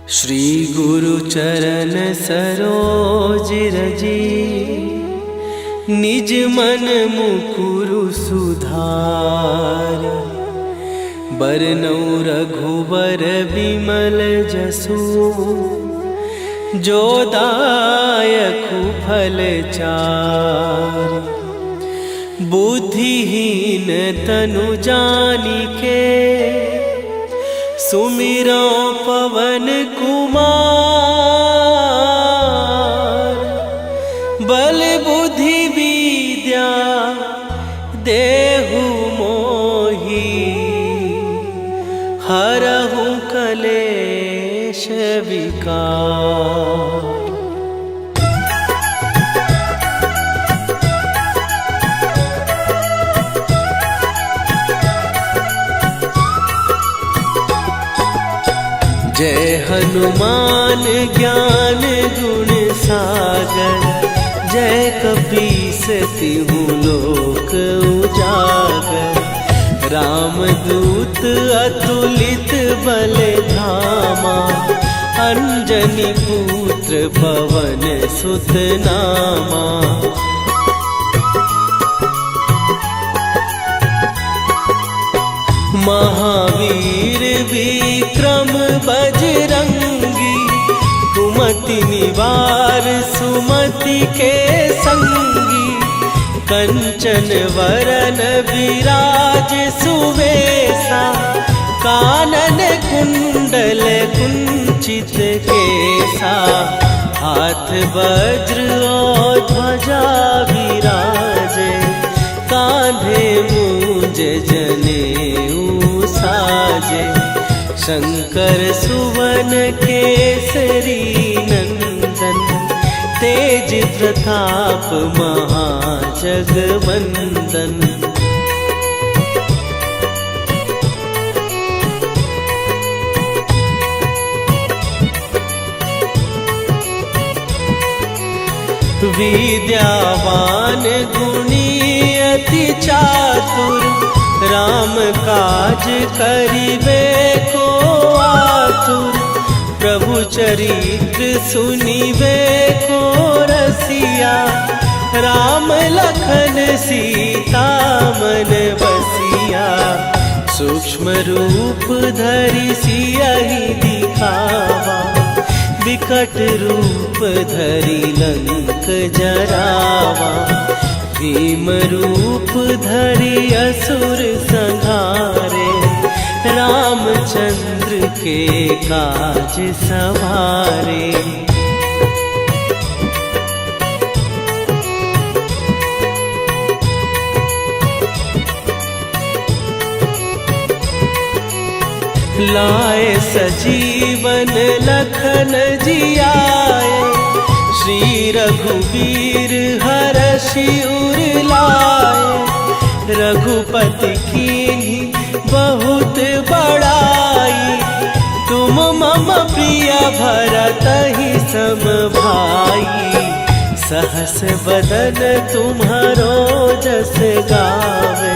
श्री गुरु चरण सरोज रजी, निज मन मुकुरु सुधार। बरनौ रघुबर बिमल जसु, जो दायकु फल चार। बुद्धिहीन तनु जानिके, सुमिरो पवन कुमार। बल बुद्धि विद्या देहु मोहि, हरहु कलेश विकार। जय हनुमान ज्ञान गुण सागर, जय कपीस तिहु लोक उजागर। रामदूत अतुलित बल धामा, अंजनी पुत्र पवन सुत नामा। महावीर विक्रम बजरंगी, कुमति निवार सुमति के संगी। कंचन वरन विराज सुवेशा, कानन कुंडल कुंचित केसा। हाथ वज्र और ध्वजा विराजे, कांधे मूंज जनेऊ साजे। शंकर सुवन केसरी नंदन, तेज प्रताप महाजगवंदन। विद्यावान गुणी अति चातुर, राम काज करिबे को आतुर। प्रभु चरित्र सुनिबे को रसिया, राम लखन सीता मन बसिया। सूक्ष्म रूप धरि सियहि दिखावा, विकट रूप धरि लंक जरावा। भीम रूप धरि असुर संहारे, रामचंद्र के काज सवारे। लाए सजीवन लखन जियाए, श्री रघुवीर हरषि उर लाए। रघुपति कीन्ही बहुत बड़ाई, तुम मम प्रिय भरतहि सम भाई। सहस बदन तुम्हारो जस गावे,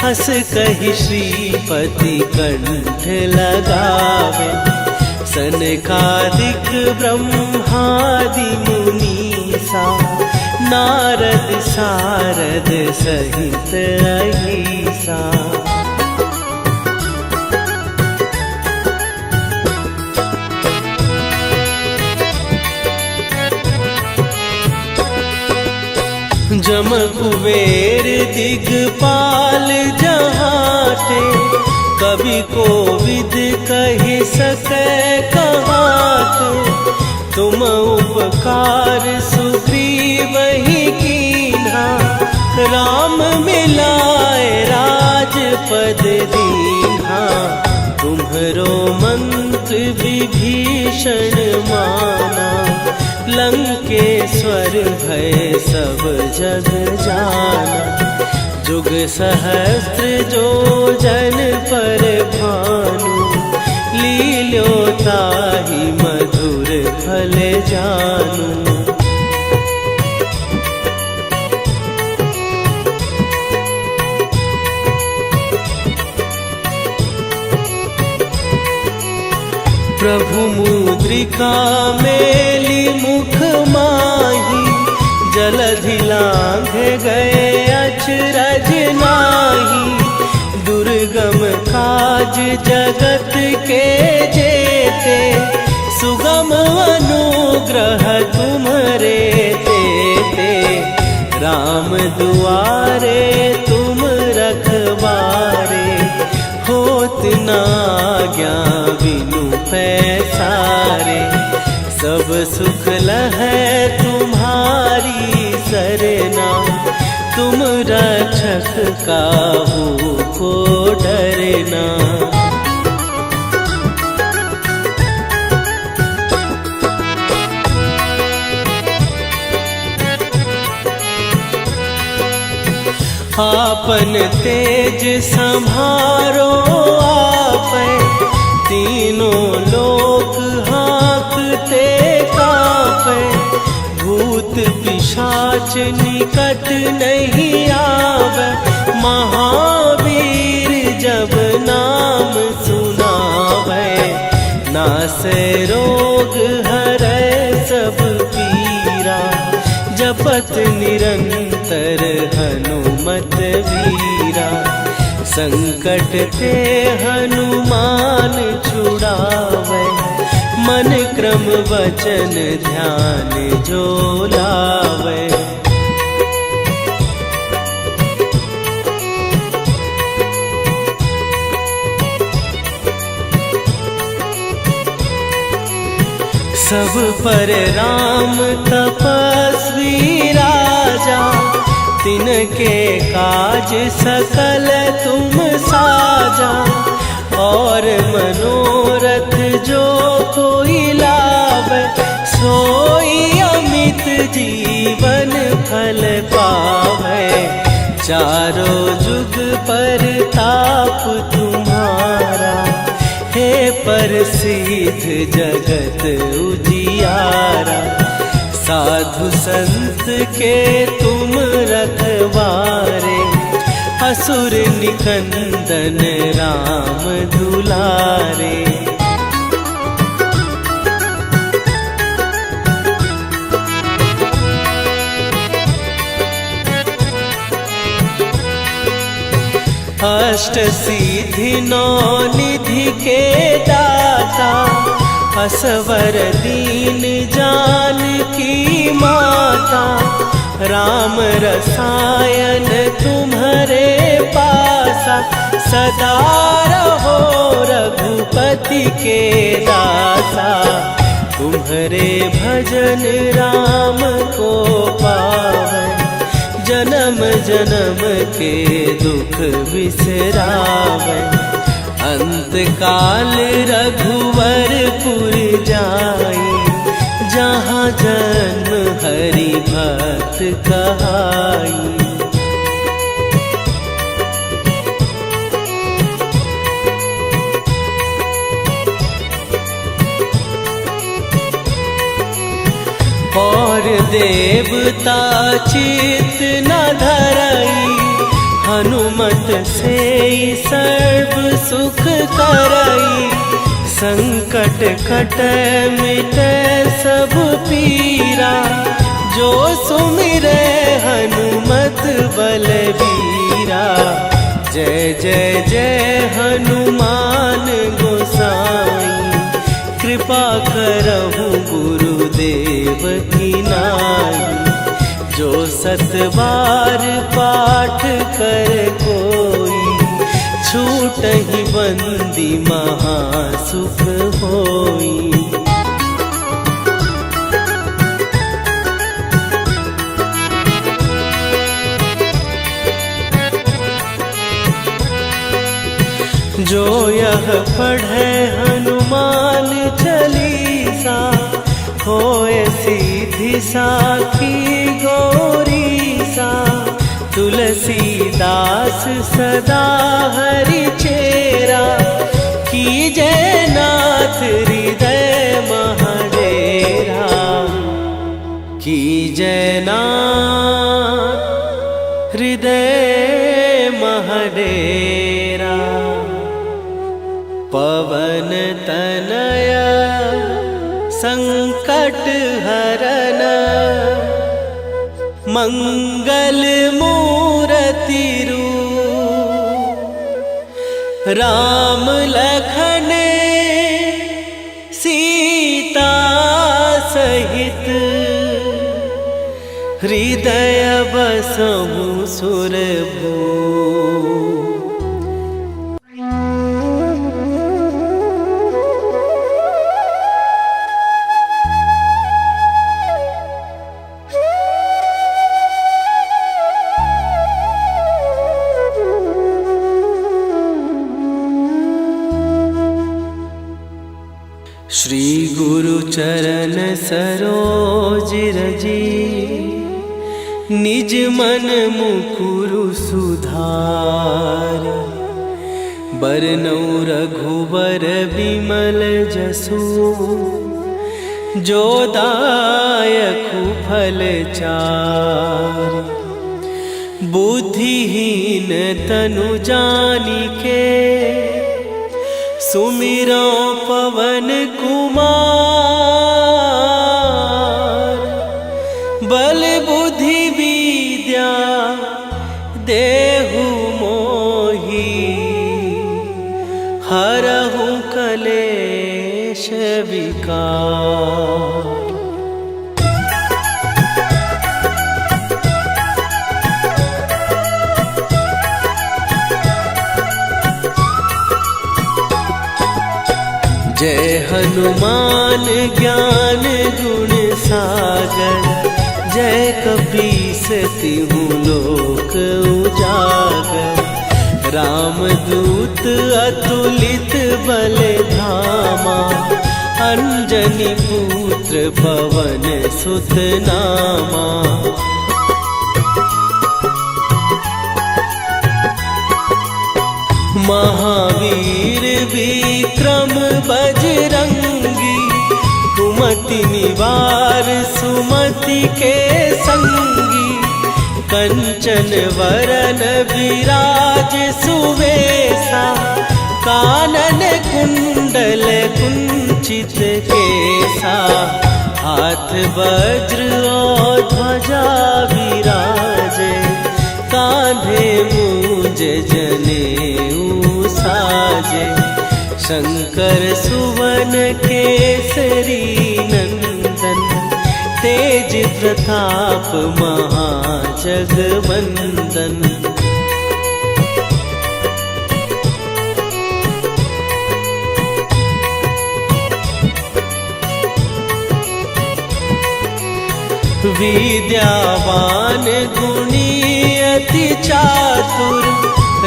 हस कहि श्रीपति कंठ लगावे। सनकादिक ब्रह्मादि मुनीसा, नारद सारद सहित अहिसा। जम कुबेर दिगपाल जहाते, कवि कोविद कहि सकै कहाते। तुम उपकार सुग्रीवहि कीन्हा, राम मिलाए राजपद दीन्हा। तुम्हरो मंत्र विभीषण माना, लंकेश्वर भय सब जग जाना। जुग सहस्त्र जो जन पर भानु, लील्यो ताहि मधुर फल जानू। प्रभु मुद्रिका मेली मुख माही, जलधि लांघे गए अचरज नाही। दुर्गम काज जगत के जेते, सुगम अनुग्रह तुम्हरे तेते। राम दुआरे तुम रखवारे, होत न आज्ञा बिनु पैसारे। सब सुख लहै तुम्हारी सरना, तुम रक्षक काहू को डरना। आपन तेज संभारो आपै, तीनों लोक हाँकते कापै। भूत पिशाच निकट नहीं आवे, महावीर जब नाम सुनावे। नासै रोग हरै सब पीरा, जपत निरंतर हनुमत वीरा। संकट ते हनुमान छुड़ावे, मन क्रम वचन ध्यान जो लावे। सब पर राम तपस्वी राजा, तिनके काज सकल तुम साजा। और मनोरथ जो कोई लावे, सोई अमित जीवन फल पावे। चारों जुग पर ताप तुम्हारा, हे प्रसिद्ध जगत उजियारा। साधु संत के तुम रखवारे, असुर निकंदन राम दुलारे। अष्ट सिद्धि नौ निधि के दाता, असवर दीन जानकी माता। राम रसायन तुम्हारे पासा, सदा रहो रघुपति के दासा। तुम्हारे भजन राम को पावै, जन्म जन्म के दुख बिसरावै। अंत काल रघुवरपुर जाई, जहाँ जन्म हरि भक्त कहाई। और देवता चित न धरई, हनुमत से सर्व सुख करई। संकट कटै मिटै सब पीरा, जो सुमिरै हनुमत बलबीरा। जय जय जय हनुमान गोसाई, कृपा करहु गुरुदेव की नाई। जो सत बार पाठ कर कोई, छूटहि बंदी महासुख होई। जो यह पढ़े हनुमान चालीसा, होए सीधी साखी गौरीसा। तुलसीदास सदा हरि चेरा, कीजै नाथ हृदय महडेरा। कीजै नाथ हृदय महडेरा। पवन तनया मंगल मूर्ति रूप, राम लखन सीता सहित, हृदय बसहु सुरभूप। श्री गुरु चरण सरोज रजी, निज मन मुकुरु सुधार। बरनउँ रघुबर बिमल जसु, जो दायकु फल चारि। बुद्धिहीन तनु जानिके, सुमिरो पवन कुमार। बल बुद्धि विद्या देहु मोहि, हरहु कलेश विकार। जय हनुमान ज्ञान गुण सागर, जय कपीस तिहु लोक उजागर। रामदूत अतुलित बल धामा, अंजनी पुत्र पवन सुत नामा। महावीर विक्रम बजरंगी, कुमति निवार सुमति के संगी। कंचन वरन विराज सुवेशा, कानन कुंडल कुंचित केसा। हाथ वज्र और ध्वजा विराजे, कांधे मूंज जनेऊ साजे। शंकर सुवन केसरी नंदन, तेज प्रताप महाजगवंदन। विद्यावान गुणी अति चातुर,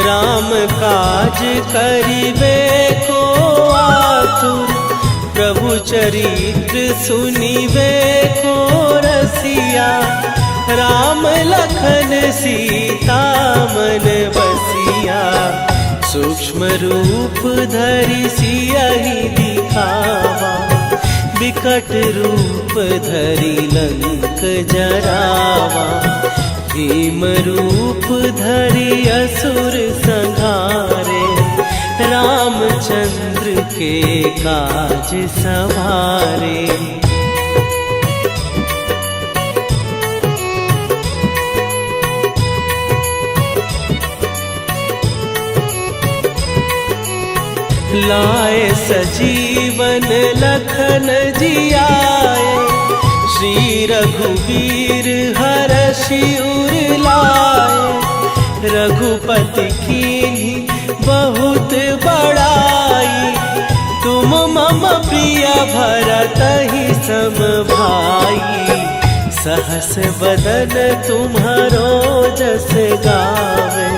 राम काज करिबे को आतुर। प्रभु चरित्र सुनिबे को रसिया, राम लखन सीता मन बसिया। सूक्ष्म रूप धरि सियहि दिखावा, विकट रूप धरि लंक जरावा। भीम रूप धरि असुर संहारे, रामचंद्र के काज सवारे। लाए सजीवन लखन जियाए, श्री रघुवीर हरषि उर लाए। रघुपति कीन्ही बहुत बड़ाई, तुम मम प्रिय भरतहि सम भाई। सहस बदन तुम्हारो जस गावे,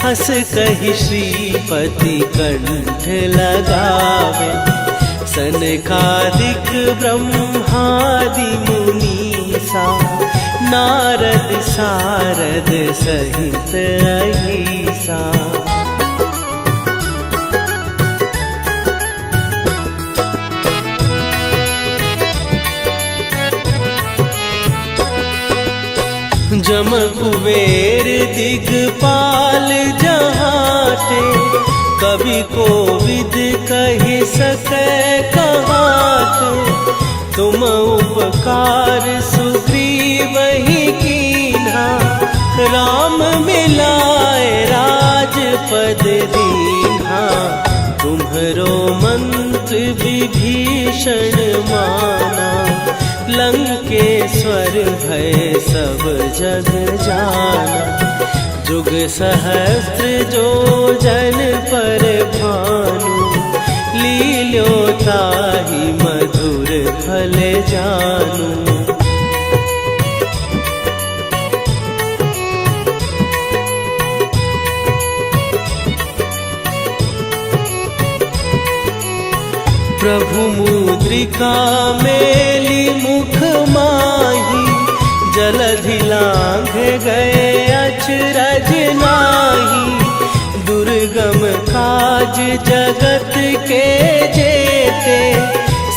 हस कहि श्रीपति कंठ लगावे। सनकादिक ब्रह्मादि मुनीसा, नारद सारद सहित अहिसा। जम कुबेर दिगपाल जहाते, कवि कोविद कहि सकै कहाते। तुम उपकार सुग्रीवहि कीन्हा, राम मिलाए राजपद दीन्हा, तुम्हरो मंत्र विभीषण माना। लंकेश्वर भय सब जग जाना, जुग सहस्त्र जो जन पर भानु। लील्यो ताहि मधुर फल जानू। प्रभु मुद्रिका मेली मुख माही, जलधि लांघ गए अचरज नाही। दुर्गम काज जगत के जेते,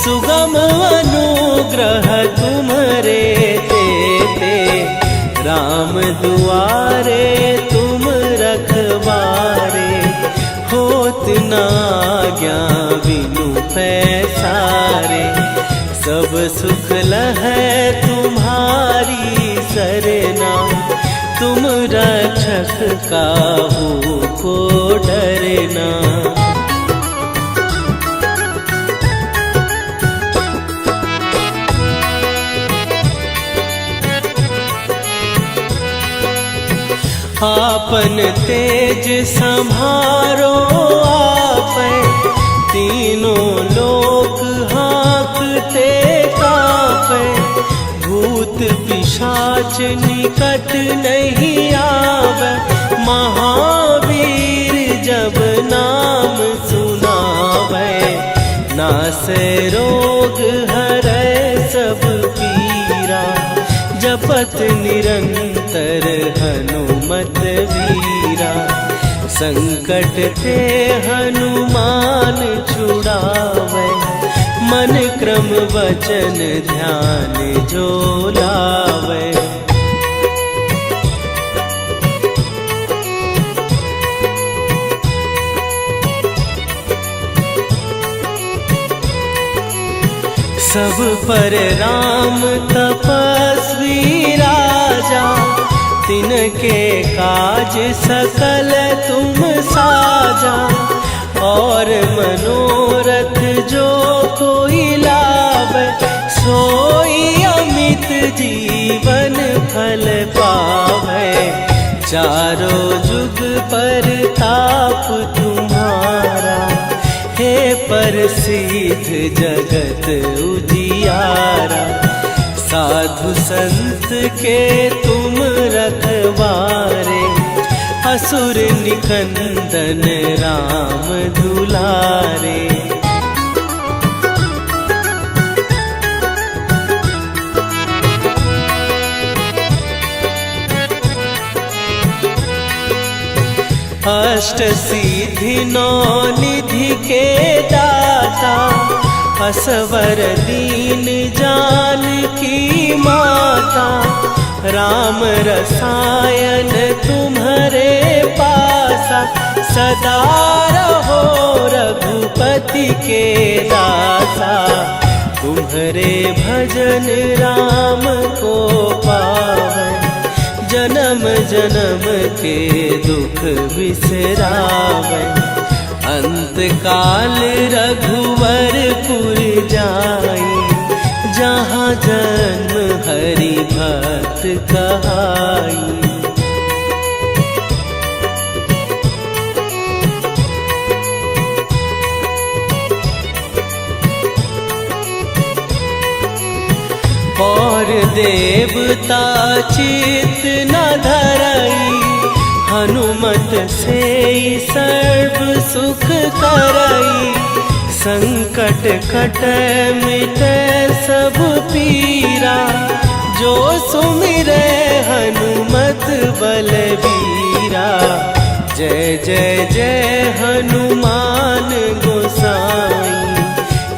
सुगम अनुग्रह तुम्हरे तेते। राम दुआरे तुम रखवारे, होत न आज्ञा बिनु पैसारे। सब सुख लहै तुम्हारी सरना, तुम रक्षक काहू को डरना। आपन तेज संभारो आपै, तीनों लोक हाँकते कापै। भूत पिशाच निकट नहीं आवे, महावीर जब नाम सुनावे। नासै रोग हरै सब पीरा, जपत निरंतर हनुमत वीरा। संकट ते हनुमान छुड़ावे, मन क्रम वचन ध्यान जो लावे। सब पर राम तपस्वी राजा, तिनके काज सकल तुम साजा। और मनोरथ जो कोई लावे, सोई अमित जीवन फल पावे। चारों जुग पर ताप तुम्हारा, हे प्रसिद्ध जगत उजियारा। साधु संत के तुम रखवारे, असुर निकंदन राम दुलारे। अष्ट सिद्धि नौ निधि के दाता, असवर दीन जानकी माता। राम रसायन तुम्हारे पासा, सदा रहो रघुपति के दासा। तुम्हारे भजन राम को पावे, जन्म जन्म के दुख बिसरावे। अंत काल रघुवरपुर जाई, जहाँ जन्म हरि भक्त कहाई। और देवता चित न धरई, हनुमत से सर्व सुख करई। संकट कटै मिटै सब पीरा, जो सुमिरै हनुमत बलबीरा। जय जय जय हनुमान गोसाई,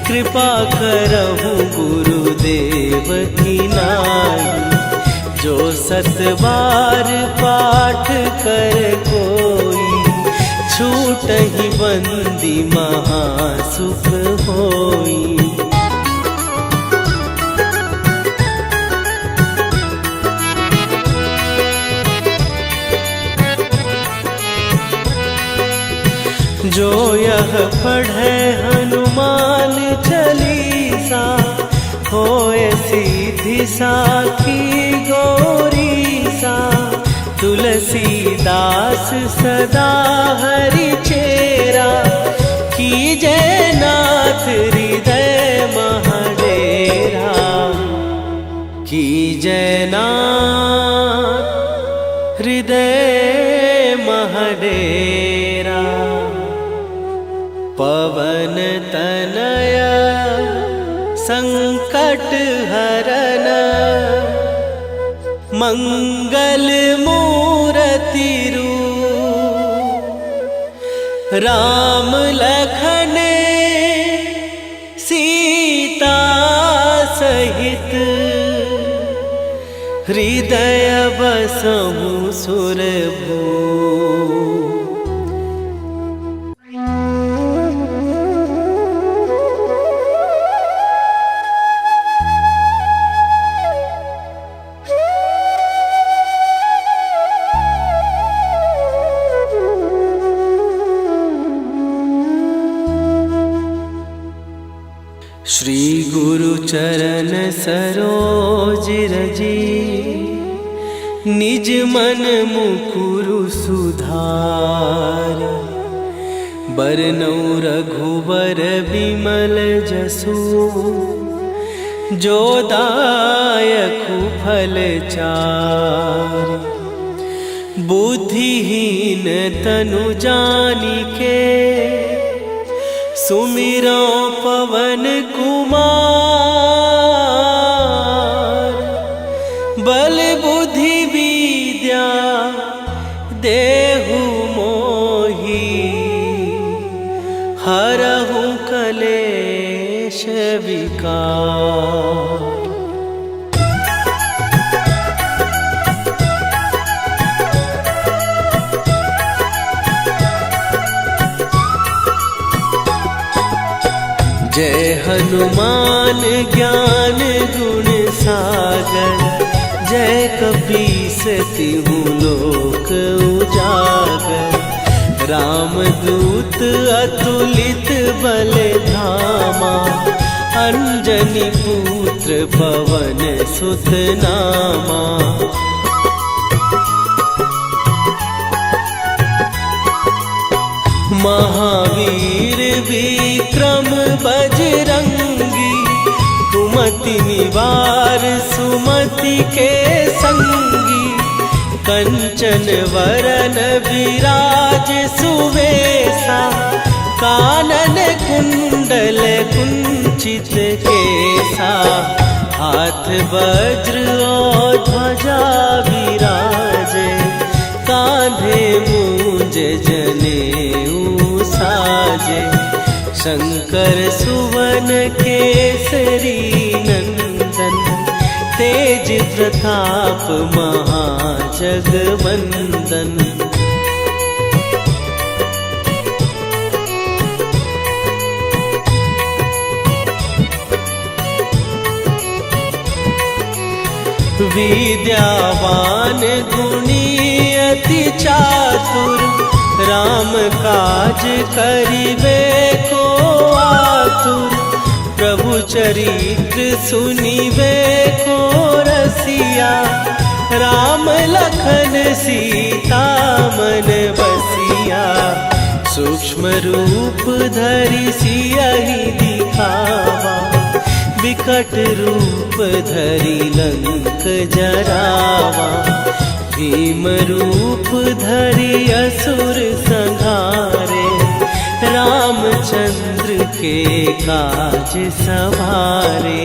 कृपा करहु गुरुदेव की नाई। जो सत बार पाठ कर कोई, छूटहि बंदी महासुख होई। जो यह पढ़े हनुमान चालीसा, होए सीधी साखी गौरी सा। तुलसीदास सदा हरि चेरा, कीजय नाथ हृदय महडेरा। कीजय नाथ हृदय महडेरा। पवन तनय संकट हरन, मंगल मूरति रूप। राम लखन सीता सहित, हृदय बसहु सुरभूप। श्री गुरु चरण सरोज रजी, निज मन मुकुरु सुधार। बरनउँ रघुबर बिमल जसु, जो दायकु फल चारि। बुद्धिहीन तनु जानिके, सुमिरो पवन कुमार। बल बुद्धि विद्या देहु मोहि, हरहु कलेश विकार। जय हनुमान ज्ञान गुण सागर, जय कपीस तिहु लोक उजागर। रामदूत अतुलित बल धामा, अंजनी पुत्र पवन सुत नामा। महावीर विक्रम बजरंगी, कुमति निवार सुमति के संगी। कंचन वरन विराज सुवेशा, कानन कुंडल कुंचित केसा। हाथ वज्र और ध्वजा विराजे, कांधे मूंज जनेऊ साजे। शंकर सुवन केसरी नंदन, तेज प्रताप महाजगवंदन। विद्यावान गुणी अति चातुर, राम काज करिबे को आतुर। प्रभु चरित्र सुनिबे को रसिया, राम लखन सीता मन बसिया। सूक्ष्म रूप धरि सियहि दिखावा, विकट रूप धरि लंक जरावा। भीम रूप धरि असुर संहारे, रामचंद्र के काज सवारे।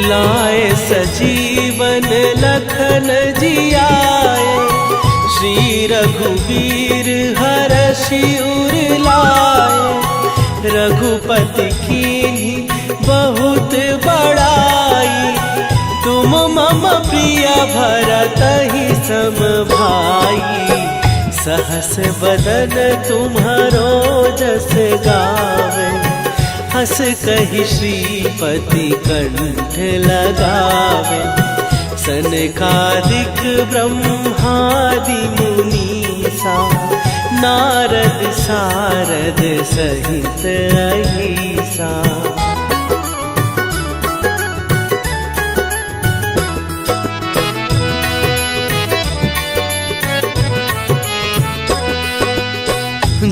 लाए सजीवन लखन जियाए, श्री रघुवीर हरषि उर लाए। रघुपति कीन्ही बहुत बड़ाई, तुम मम प्रिय भरतहि सम भाई। सहस बदन तुम्हारो जस गावे, हस कहि श्रीपति कंठ लगावे, सनकादिक ब्रह्मादि मुनीसा, नारद सारद सहित अहिसा।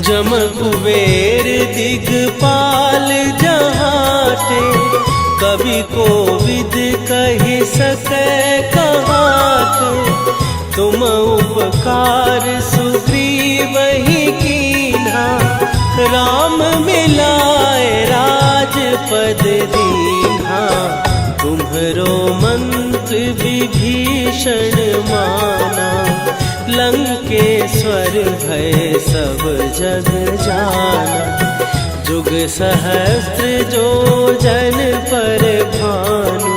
जम कुबेर दिगपाल जहाते, कवि कोविद कहि सकै कहाते। तुम उपकार सुग्रीवहि कीन्हा, राम मिलाए राजपद दीन्हा। तुम्हरो मंत्र विभीषण माना, लंकेश्वर भय सब जग जाना। जुग सहस्त्र जो जन पर भानु,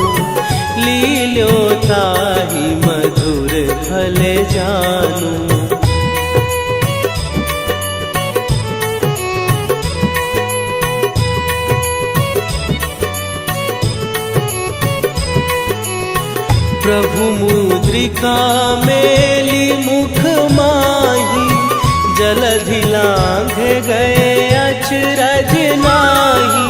लील्यो ताहि मधुर फल जानू। प्रभु मुद्रिका मेली मुख माही, जलधि लांघ गए अचरज नाही।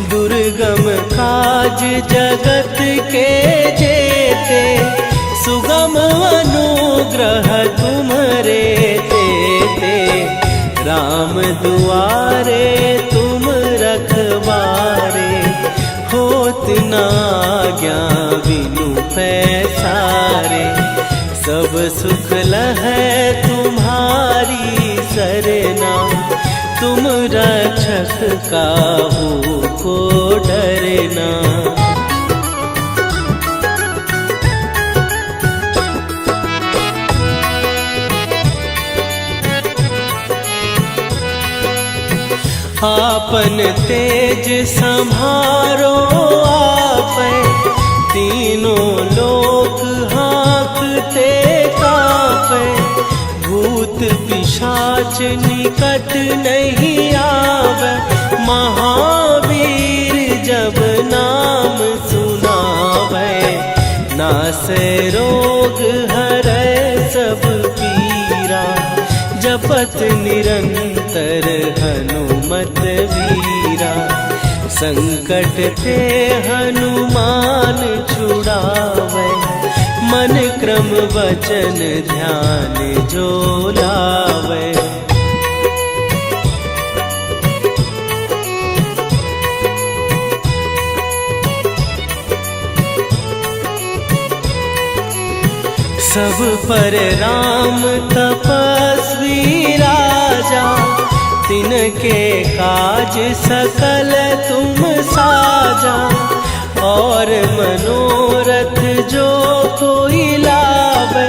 दुर्गम काज जगत के जेते, सुगम अनुग्रह तुम्हरे तेते। राम दुआरे तुम रखवारे, होत न आज्ञा बिनु पैसारे। सब सुख लहै तुम्हारी सरना, तुम रक्षक काहू को डरना। आपन तेज सम्हारो आपै, तीनों लोक हाँकते कापै। भूत पिशाच निकट नहीं आवे, महावीर जब नाम सुनावे। नासै रोग हरै सब पीरा, जपत निरंतर हनुमत वीरा। संकट ते हनुमान छुड़ावे, मन क्रम वचन ध्यान जो लावे। सब पर राम तपस्वी राजा, तिनके काज सकल तुम साजा। और मनोरथ जो कोई लावे,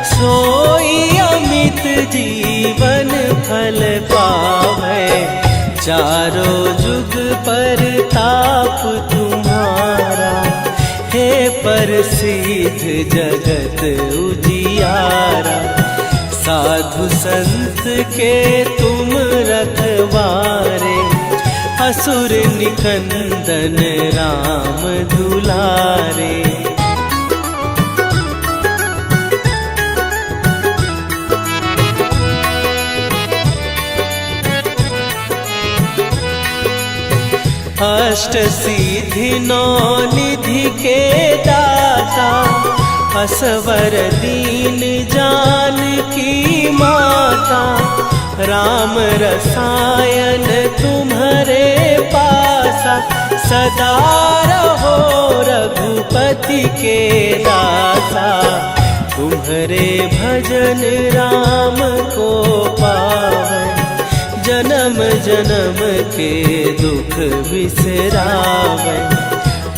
सोई अमित जीवन फल पावे। चारों जुग पर ताप तुम्हारा, हे प्रसिद्ध जगत उजियारा। साधु संत के तुम रखवारे, असुर निकंदन राम दुलारे। अष्ट सिद्धि नौ निधि के दाता, असवर दीन जानकी माता। राम रसायन तुम्हारे पासा, सदा रहो रघुपति के दासा। तुम्हारे भजन राम को पावे, जन्म जन्म के दुख बिसरावे।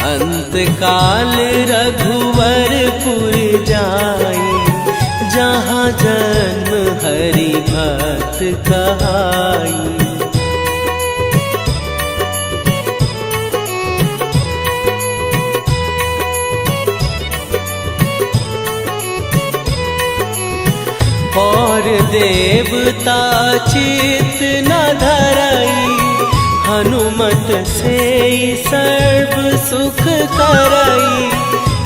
अंत काल रघुवरपुर जाई, जहाँ जन्म हरि भक्त कहाई। और देवता चित न धरई, हनुमत हनुमत से सर्व सुख करई,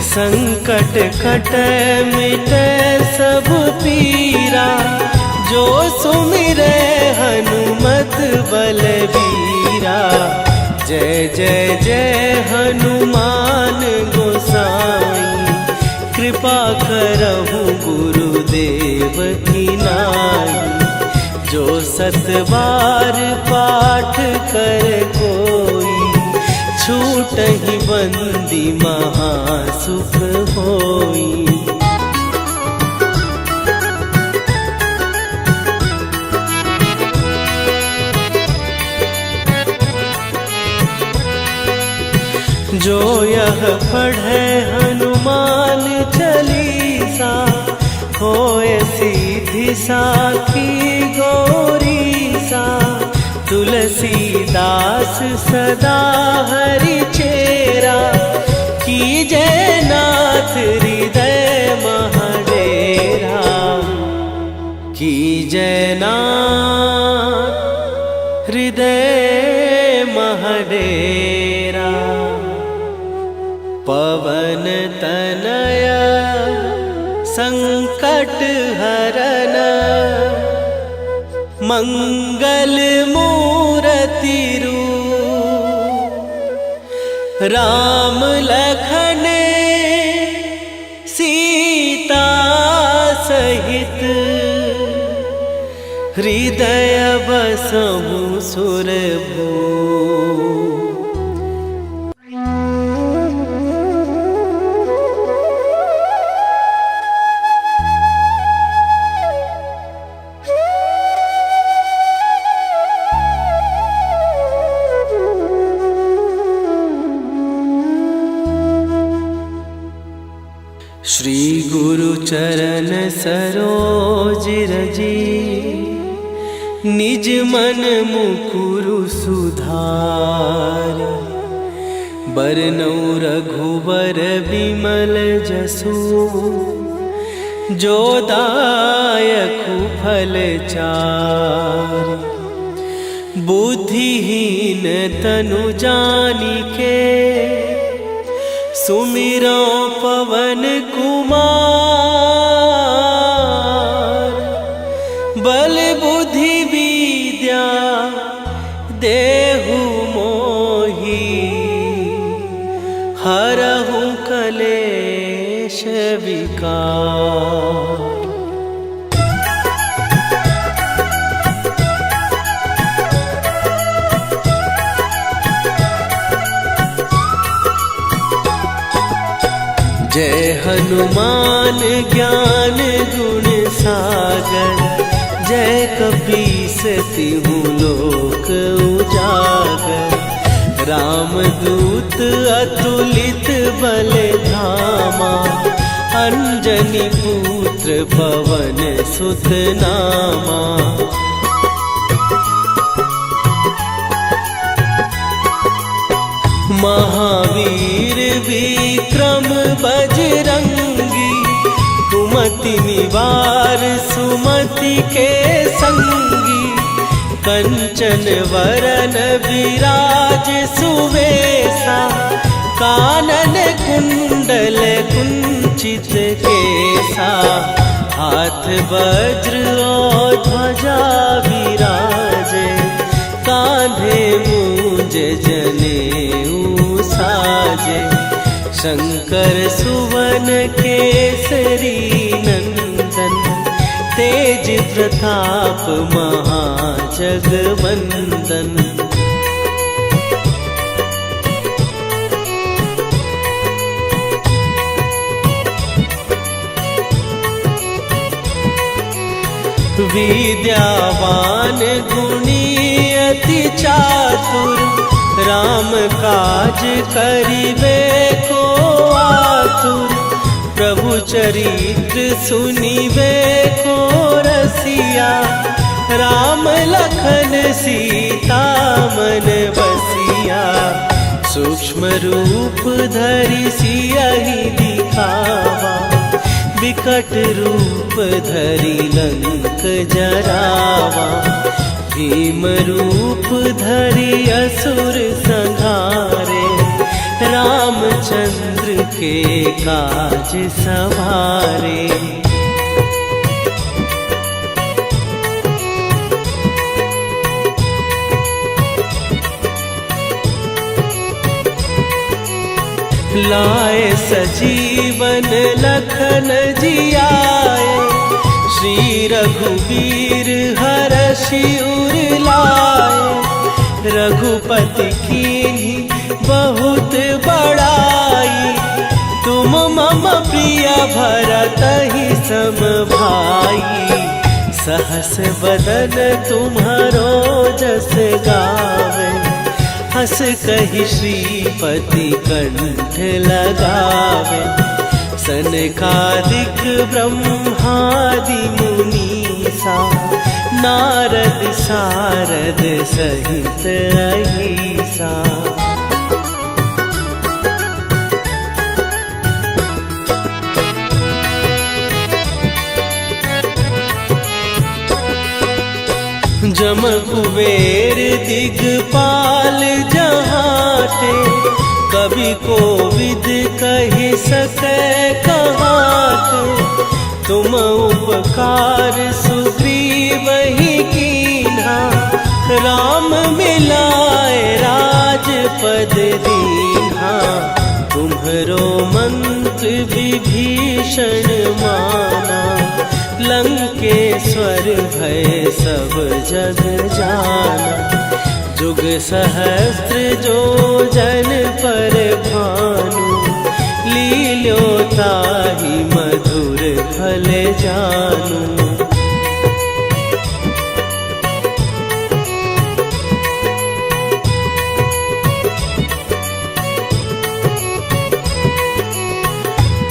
संकट कटै मिटै सब पीरा। जो सुमिरै हनुमत बलबीरा, जय जय जय हनुमान गोसाई। कृपा करहु गुरुदेव की नाई, जो सत बार पाठ कर कोई, छूटहि बंदी महासुख होई। जो यह पढ़े हनुमान चालीसा, होय सीधी साखी गौरीसा। तुलसीदास सदा हरि चेरा, कीजय नाथ हृदय महडेरा। कीजय नाथ हृदय महडेरा। पवन तनया संकट हरन, मंगल मूर्ति रूप। राम लखन सीता सहित, हृदय बसहु सुरभूप। श्री गुरु चरण सरोज रजी, निज मन मुकुरु सुधार। बरनौ रघुबर बिमल जसु, जो दायकु फल चार। बुद्धिहीन तनु जानिके, सुमिरो पवन कुमार। बल बुद्धि विद्या देहु मोहि, हरहु कलेश विकार। जय हनुमान ज्ञान गुण सागर, जय कपीस तिहु लोक उजागर। रामदूत अतुलित बल धामा, अंजनी पुत्र पवन सुत नामा। महावीर विक्रम बजरंगी, कुमति निवार सुमति के संगी। कंचन वरन विराज सुवेशा, कानन कुंडल कुंचित केसा। हाथ वज्र और ध्वजा विराजे, कांधे मूंज जनेऊ साजे। शंकर सुवन केसरी नंदन, तेज प्रताप महाजगवंदन। विद्यावान गुणी अति चातुर, राम काज करिबे को आतुर। प्रभु चरित्र सुनिबे को रसिया, राम लखन सीता मन बसिया। सूक्ष्म रूप धरि सियहि दिखावा, विकट रूप धरि लंक जरावा। भीम रूप धरि असुर संहारे, रामचंद्र के काज सवारे। लाए सजीवन लखन जियाए, श्री रघुवीर हरषि उर लाए। रघुपति कीन्ही बहुत बड़ाई, तुम मम प्रिय भरतहि सम भाई। सहस बदन तुम्हारो जस गावे, हस कहि श्रीपति कंठ लगावे। सनकादिक ब्रह्मादि मुनीसा, नारद सारद सहित अहिसा। जम कुबेर दिगपाल जहाते, कवि कोविद कहि सकै कहाते। तुम उपकार सुग्रीवहि कीन्हा, राम मिलाए राजपद दीन्हा। तुम्हरो मंत्र विभीषण माना, लंकेश्वर भय सब जग जाना। जुग सहस्त्र जो जन पर भानु, लील्यो ताहि मधुर फल जानू।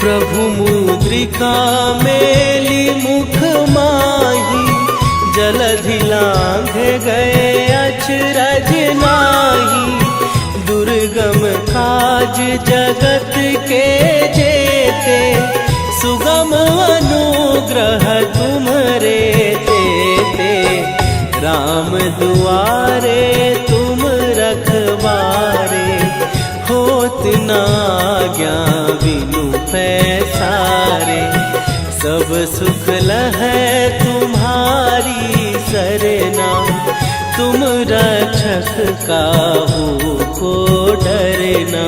प्रभु मुद्रिका मेली मुख माही, जलधि लांघ गए अचरज नाही। दुर्गम काज जगत के जेते, सुगम अनुग्रह तुम्हरे तेते। राम दुआरे तुम रखवारे, होत न आज्ञा बिनु पैसारे। सब सुख लहै तुम्हारी सरना, तुम रक्षक काहू को डरना।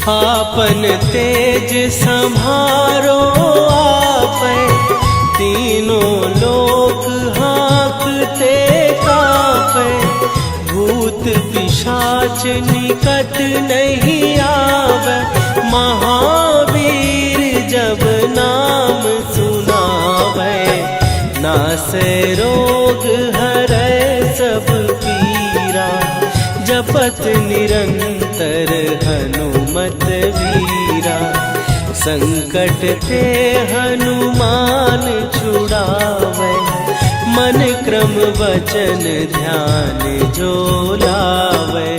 आपन तेज संभारो आपै, तीनों लोक हाँकते कांपै। भूत पिशाच निकट नहीं आवे, महावीर जब नाम सुनावे। नासै रोग हरै सब पीरा, जपत निरंतर हनुमत वीरा। संकट ते हनुमान छुड़ावे, मन क्रम वचन ध्यान जो लावे।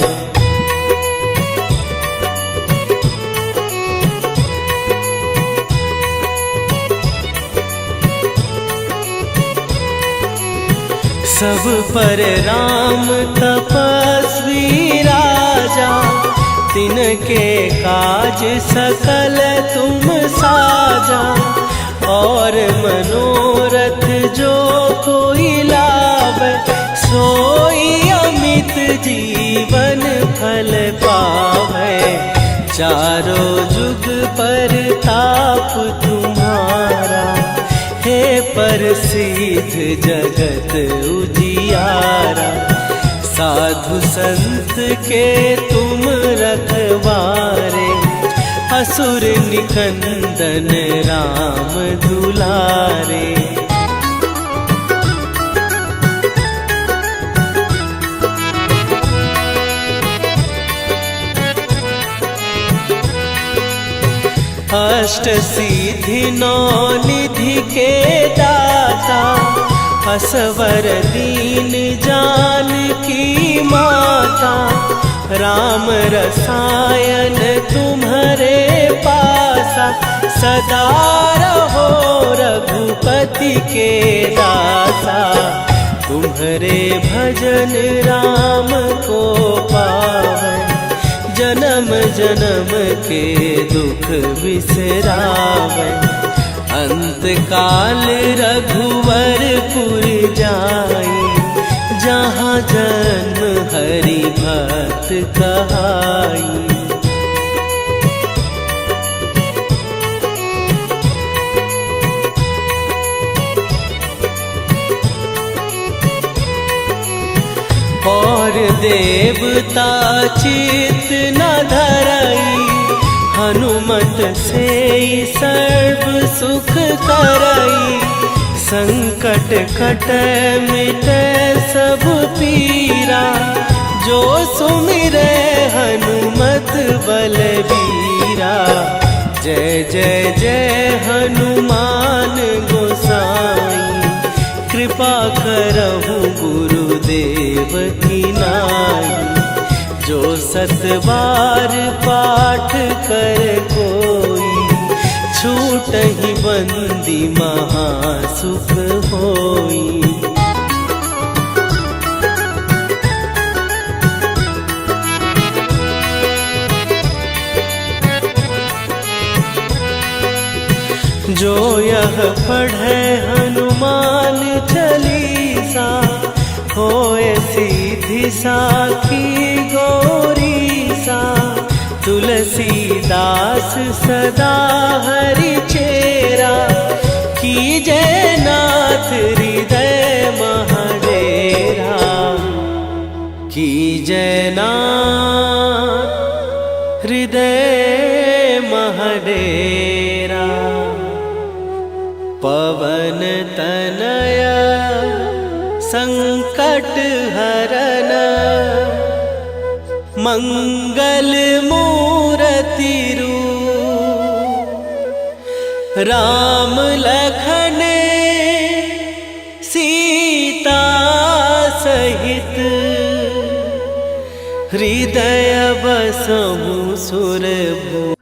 सब पर राम तपस्वी राजा, तिनके काज सकल तुम साजा। और मनोरथ जो कोई लावे, सोई अमित जीवन फल पावे। चारों जुग पर ताप तुम्हारा, हे प्रसिद्ध जगत उजियारा। साधु संत के तुम रखवारे, असुर निकंदन राम दुलारे। अष्ट सिद्धि नौ निधि के दाता, असवर दीन जानकी माता, राम रसायन तुम्हारे पासा, सदा रहो रघुपति के दासा। तुम्हारे भजन राम को पावन, जन्म जन्म के दुख बिसरावन। अंत काल रघुवरपुर जाई, जहाँ जन्म हरि भक्त कहाई। और देवता चित न धरई, हनुमत से सर्व सुख करई। संकट कटे मिटे सब पीरा, जो सुमिरे हनुमत बलबीरा। जय जय जय हनुमान गोसाई, कृपा करहु गुरुदेव की नाई। जो सत बार पाठ कर कोई, छूटहि बंदी महासुख होई। जो यह पढ़े हनुमान चालीसा, होए सीधी साखी गौरीसा। तुलसीदास सदा हरि चेरा, कीजय नाथ हृदय महडेरा। कीजय नाथ हृदय महडेरा। पवन तनय संकट हरन, मंगल मूरति रूप। राम लखन सीता सहित, हृदय बसहु सुरभूप।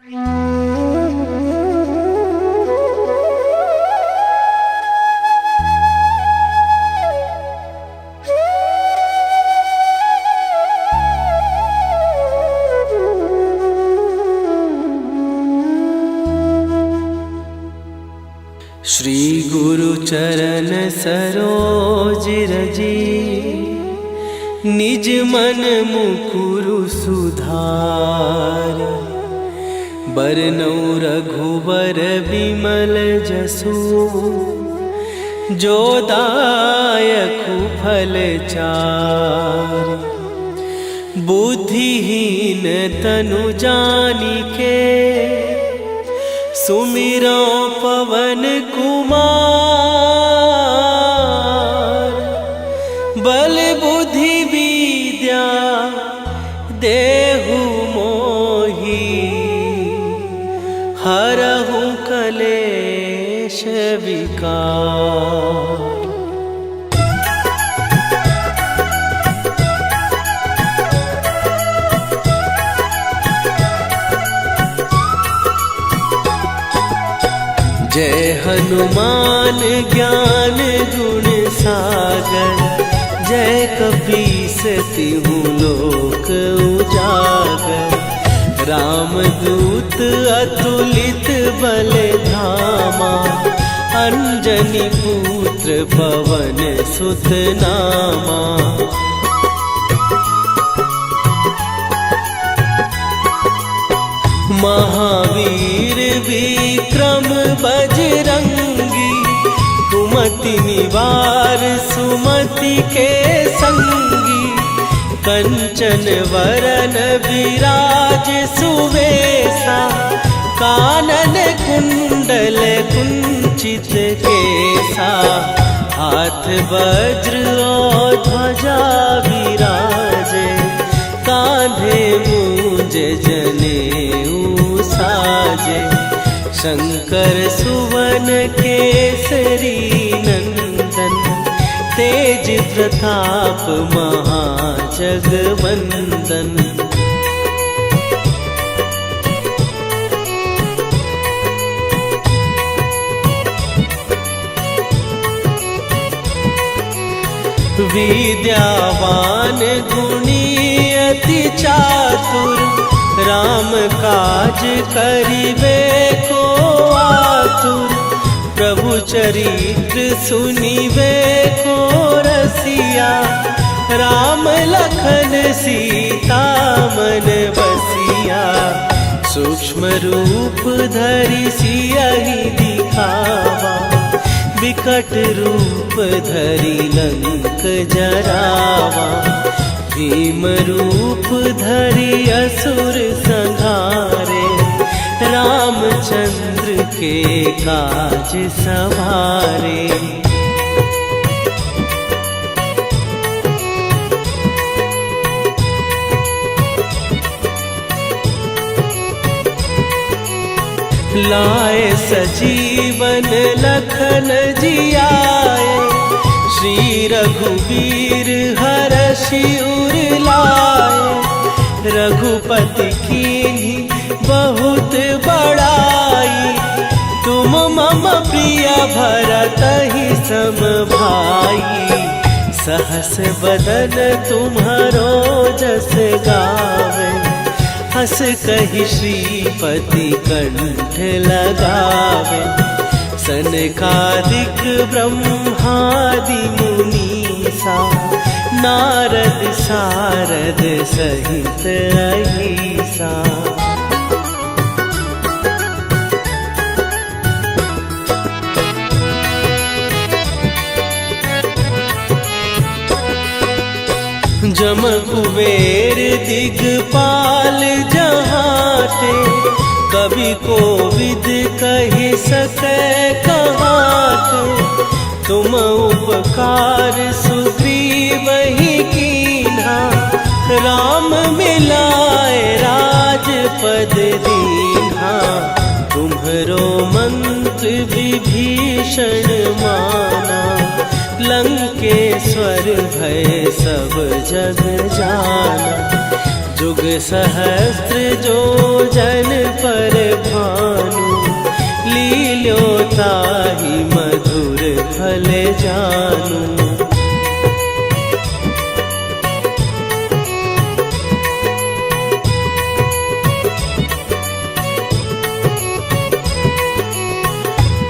श्री गुरु चरण सरोज रजी, निज मन मुकुरु सुधार। बरनौ रघुबर बिमल जसु, जो दायकु फल चार। बुद्धिहीन तनु जानिके, सुमिरो पवन कुमार। बल बुद्धि विद्या देहु मोहि, हरहु कलेश विकार। जय हनुमान ज्ञान गुण सागर, जय कपीस तिहु लोक उजागर। रामदूत अतुलित बल धामा, अंजनी पुत्र पवन सुत नामा। महावीर विक्रम बजरंगी, कुमति निवार सुमति के संगी। कंचन वरन विराज सुवेशा, कानन कुंडल कुंचित केसा। हाथ वज्र और ध्वजा विराजे, कांधे मूंज जनेऊ साजे। शंकर सुवन केसरी नंदन, तेज प्रताप महाजगवंदन। विद्यावान गुणी अति चातुर, राम काज करिबे को आतुर। प्रभु चरित्र सुनिबे को रसिया, राम लखन सीता मन बसिया। सूक्ष्म रूप धरि सियहि दिखावा, विकट रूप धरि लंक जरावा। भीम रूप धरि असुर संहारे, रामचंद्र के काज सवारे। लाए सजीवन लखन जियाए, श्री रघुवीर हरषि उर लाए। रघुपति कीन्ही बहुत बड़ाई, तुम मम प्रिय भरतहि सम भाई। सहस बदन तुम्हारो जस गावे, हस कहि श्रीपति कंठ लगावे। सनकादिक ब्रह्मादि मुनीसा, नारद सारद सहित अहिसा। जम कुबेर दिगपाल जहाते, कवि कोविद कहि सकै कहाते। तुम उपकार सुग्रीवहि कीन्हा, राम मिलाए राजपद दीन्हा। तुम्हरो मंत्र विभीषण माना, लंकेश्वर भय सब जग जाना। जुग सहस्त्र जो जन पर भानु, लील्यो ताहि मधुर फल जानू।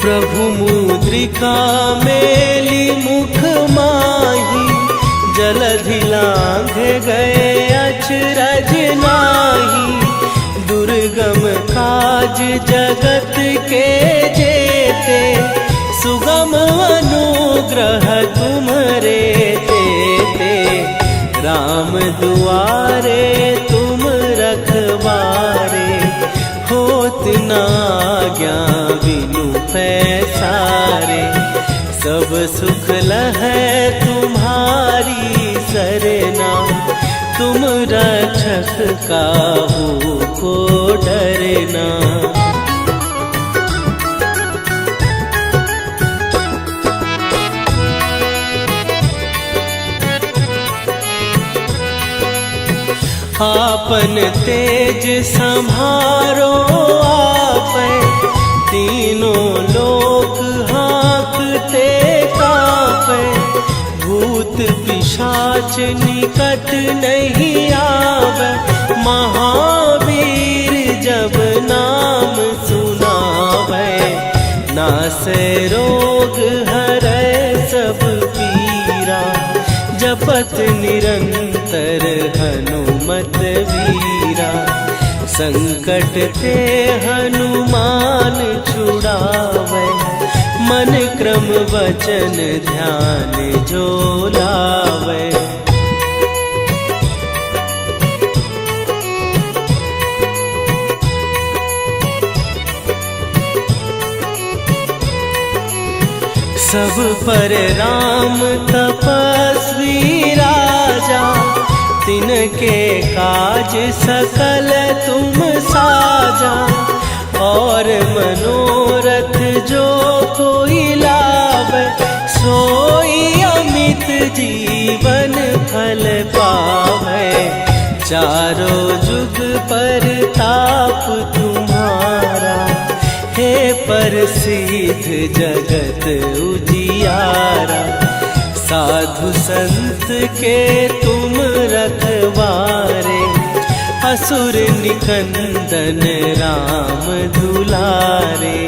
प्रभु मुद्रिका मेली मुख माही, जलधि लांघ गए अचरज नाही। दुर्गम काज जगत के जेते, सुगम अनुग्रह तुम्हरे तेते। राम दुआरे तुम रखवारे, होत न आज्ञा बिनु पैसारे। सब सुख लहै तुम्हारी सरना, तुम रक्षक काहू को डरना। आपन तेज संभारो आपै, तीनों लोक हाँकते कापै। भूत पिशाच निकट नहीं आवे, महावीर जब नाम सुनावे। नासै रोग हरै सब पीरा, जपत निरंतर हनुमत वीरा। संकट ते हनुमान छुड़ावे, मन क्रम वचन ध्यान जो लावे। सब पर राम तपस्वी राजा, तिनके काज सकल तुम साजा। और मनोरथ जो कोई लावे, सोई अमित जीवन फल पावे। चारों जुग पर ताप तुम्हारा, हे प्रसिद्ध जगत उजियारा। साधु संत के तुम रखवारे, असुर निकंदन राम दुलारे।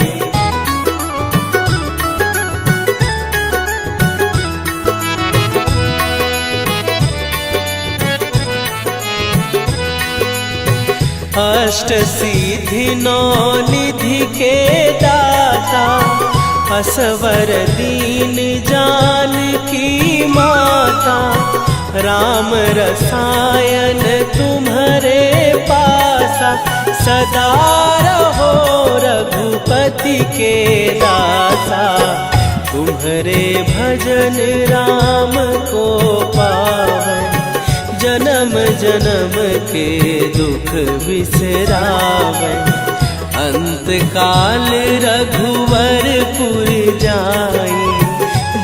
अष्ट सिद्धि नौ निधि के दाता, असवर दीन जानकी माता। राम रसायन तुम्हारे पासा, सदा रहो रघुपति के दासा। तुम्हारे भजन राम को पावे, जन्म जन्म के दुख बिसरावे। अंत काल रघुवरपुर जाई,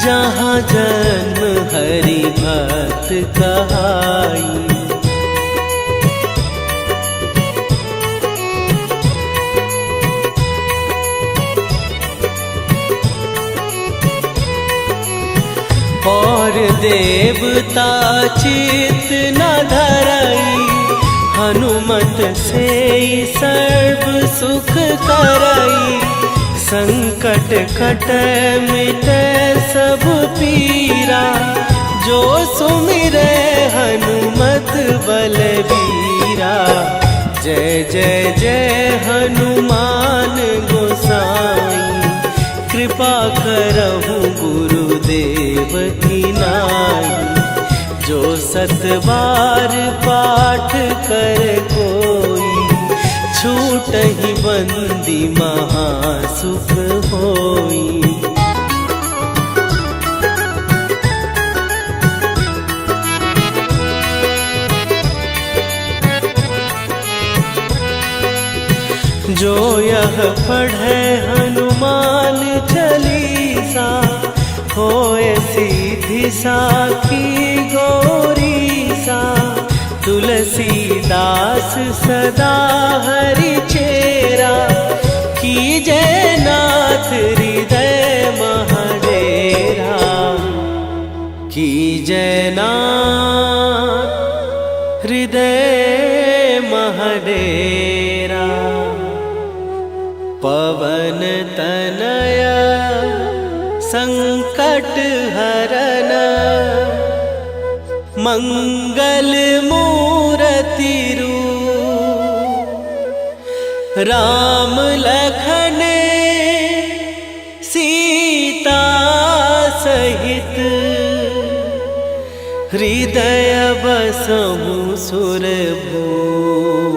जहाँ जन्म हरि भक्त कहाई। और देवता चित न धरई, हनुमत से सर्व सुख करई। संकट कट मिटे सब पीरा, जो सुमिरे हनुमत बलबीरा। जय जय जय हनुमान गोसाई, कृपा करहु गुरुदेव की नाई। जो सत बार पाठ कर कोई, छूटहि बंदी महासुख होई। जो यह पढ़े हनुमान चालीसा, होए सीधी साखी गौरीसा। तुलसीदास सदा हरि चेरा, कीजय नाथ हृदय महडेरा। कीजय नाथ हृदय महडेरा। पवन तनया संकट हरन, मंगल मूर्ति रूप। राम लखन सीता सहित, हृदय बसहु सुरभूप।